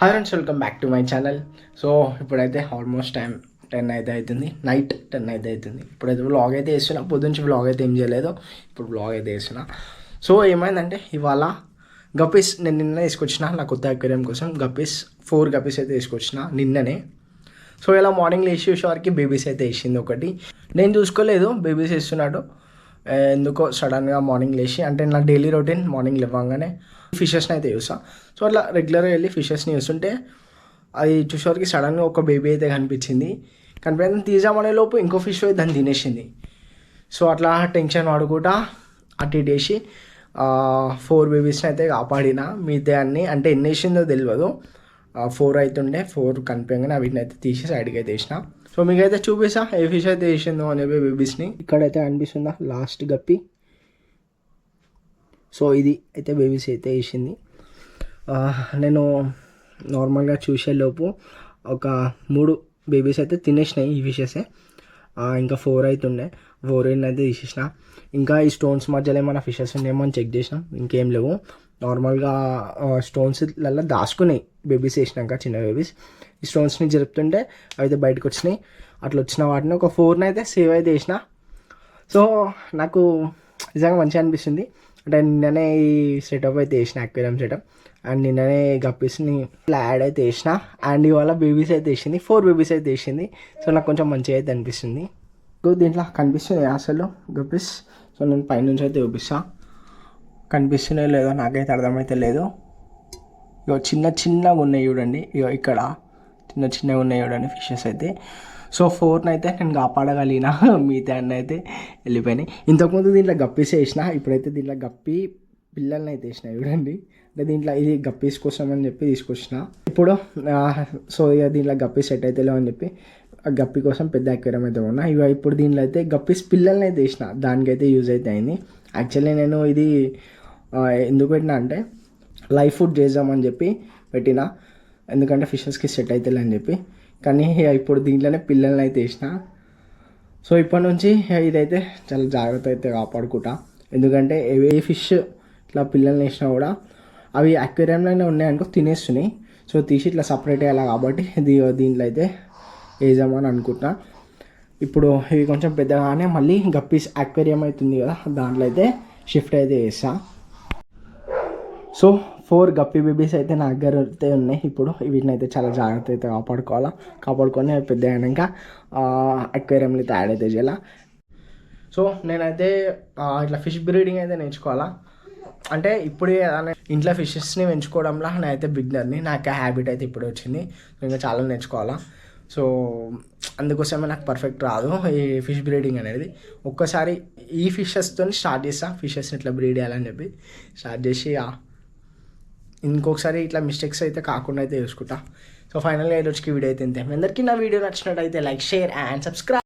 Hi friends, welcome back to my channel. So ఇప్పుడైతే almost time 10 అయితే అవుతుంది, night 10 అయితే అవుతుంది. ఇప్పుడైతే వ్లాగ్ అయితే వేస్తున్నా. పొద్దుంచి వ్లాగ్ అయితే ఏం చేయలేదు, ఇప్పుడు వ్లాగ్ అయితే వేస్తున్నా. సో ఏమైందంటే ఇవాళ గప్పీస్ నేను నిన్న తీసుకొచ్చిన నా కొత్త అక్వేరియం కోసం. 4 గప్పీస్ అయితే తీసుకొచ్చిన నిన్ననే. సో ఇలా మార్నింగ్ లేచి చూసేవారికి బేబీస్ అయితే వేసింది ఒకటి. నేను చూసుకోలేదు బేబీస్ వేస్తున్నాడు. ఎందుకో సడన్గా మార్నింగ్ లేచి, అంటే నా డైలీ రొటీన్ మార్నింగ్ లేవగానే ఫిషెస్ని అయితే చూసా. సో అట్లా రెగ్యులర్గా వెళ్ళి ఫిషెస్ని చూస్తుంటే అది చూసేవారికి సడన్గా ఒక బేబీ అయితే కనిపించింది. కనిపించిన తీసామనే లోపు ఇంకో ఫిష్ దాన్ని తినేసింది. సో అట్లా టెన్షన్ పడుకుంటా అటు ఇటు వేసి 4 బేబీస్ని అయితే కాపాడిన. మిగతా అన్ని అంటే ఎన్ని వేసిందో తెలియదు, 4 అవుతుండే. 4 కనిపించగానే వీటిని అయితే తీసి సైడ్కి అయితే వేసిన. సో మీకైతే చూపిస్తా ఏ ఫిష్ అయితే వేసిందో అని చెప్పి బేబీస్ని. ఇక్కడైతే అనిపిస్తుందా లాస్ట్ గప్పి. సో ఇది అయితే బేబీస్ అయితే వేసింది. నేను నార్మల్గా చూసేలోపు ఒక 3 బేబీస్ అయితే తినేసినాయి ఈ ఫిషెస్. ఇంకా 4 అవుతుండే, 4 అయితే తీసేసిన. ఇంకా ఈ స్టోన్స్ మధ్యలో ఏమైనా ఫిషెస్ ఉన్నాయేమో అని చెక్ చేసినాం, ఇంకేం లేవు. నార్మల్గా స్టోన్స్లలో దాచుకున్నాయి బేబీస్ వేసినాక, చిన్న బేబీస్. ఈ స్టోన్స్ని జరుపుతుంటే అయితే బయటకు వచ్చినాయి. అట్లా వచ్చిన వాటిని ఒక 4 అయితే సేవ్ అయితే వేసిన. సో నాకు నిజంగా మంచిగా అనిపిస్తుంది. అంటే నిన్ననే ఈ సెటప్ అయితే వేసిన, అక్వేరియం సెటప్. అండ్ నిన్ననే గప్పీస్ని ఇట్లా యాడ్ అయితే వేసిన. అండ్ ఇవాళ బేబీస్ అయితే వేసింది, 4 బేబీస్ అయితే వేసింది. సో నాకు కొంచెం మంచిగా అయితే అనిపిస్తుంది. దీంట్లో కనిపిస్తుంది అసలు గప్పీస్. సో నేను పైనుంచి అయితే చూపిస్తా, కనిపిస్తున్నాయో లేదో నాకైతే అర్థమైతే లేదు. ఇగో చిన్నగా ఉన్నాయి చూడండి, ఇగో ఇక్కడ చిన్నగా ఉన్నాయి చూడండి ఫిషెస్ అయితే. సో 4 అయితే నేను కాపాడగలిగిన, మిగతా అన్నీ అయితే వెళ్ళిపోయినాయి. ఇంతకుముందు దీంట్లో గప్పీస్ వేసిన, ఇప్పుడైతే దీంట్లో గప్పి పిల్లల్ని అయితే వేసిన చూడండి. అంటే దీంట్లో ఇది గప్పీస్ కోసం అని చెప్పి తీసుకొచ్చిన ఇప్పుడు. సో ఇక దీంట్లో గప్పీస్ సెట్ అయితే లేవు అని చెప్పి ఆ గప్పి కోసం పెద్ద అక్వేరియం అయితే ఉన్నా. ఇక ఇప్పుడు దీంట్లో అయితే గప్పీస్ పిల్లల్ని అయితే వేసిన, దానికైతే యూజ్ అయితే అయింది. యాక్చువల్లీ నేను ఇది ఎందుకు పెట్టినా అంటే లైవ్ ఫుడ్ చేద్దామని చెప్పి పెట్టిన, ఎందుకంటే ఫిషెస్కి సెట్ అవుతుంది అని చెప్పి. కానీ ఇప్పుడు దీంట్లోనే పిల్లల్ని అయితే వేసిన. సో ఇప్పటి నుంచి ఇదైతే చాలా జాగ్రత్త అయితే కాపాడుకుంటా, ఎందుకంటే ఏ ఫిష్ ఇట్లా పిల్లల్ని వేసినా కూడా అవి అక్వేరియంలోనే ఉన్నాయనుకో తినేస్తున్నాయి. సో తీసి ఇట్లా సపరేట్ అయ్యేలా కాబట్టి దీంట్లో అయితే వేద్దామని అనుకుంటున్నా. ఇప్పుడు ఇవి కొంచెం పెద్దగానే మళ్ళీ గప్పీస్ అక్వేరియం అవుతుంది కదా, దాంట్లో అయితే షిఫ్ట్ అయితే చేస్తా. సో 4 గప్పీ బేబీస్ అయితే నా దగ్గర అయితే ఉన్నాయి. ఇప్పుడు వీటిని అయితే చాలా జాగ్రత్త అయితే కాపాడుకొని పెద్ద అయినాక అక్వేరియంలో అయితే యాడ్ అయితే చేయాలి. సో నేనైతే ఇట్లా ఫిష్ బ్రీడింగ్ అయితే నేర్చుకోవాలా. అంటే ఇప్పుడే ఇంట్లో ఫిషెస్ని పెంచుకోవడంలో నేనైతే బిగినర్ని, నాకు ఆ హ్యాబిట్ అయితే ఇప్పుడే వచ్చింది. ఇంకా చాలా నేర్చుకోవాలా. సో అందుకోసమే నాకు పర్ఫెక్ట్ రాదు ఈ ఫిష్ బ్రీడింగ్ అనేది. ఒక్కసారి ఈ ఫిషెస్తో స్టార్ట్ చేస్తా, ఫిషెస్ని ఇట్లా బ్రీడ్ చేయాలని చెప్పి స్టార్ట్ చేసి ఇంకొకసారి ఇట్లా మిస్టేక్స్ అయితే కాకుండా అయితే చూసుకుంటా. సో ఫైనల్గా ఈరోజుకి వీడియో అయితే ఇంతే. మీ అందరికీ నా వీడియో నచ్చినట్టయితే లైక్, షేర్ అండ్ సబ్స్క్రైబ్.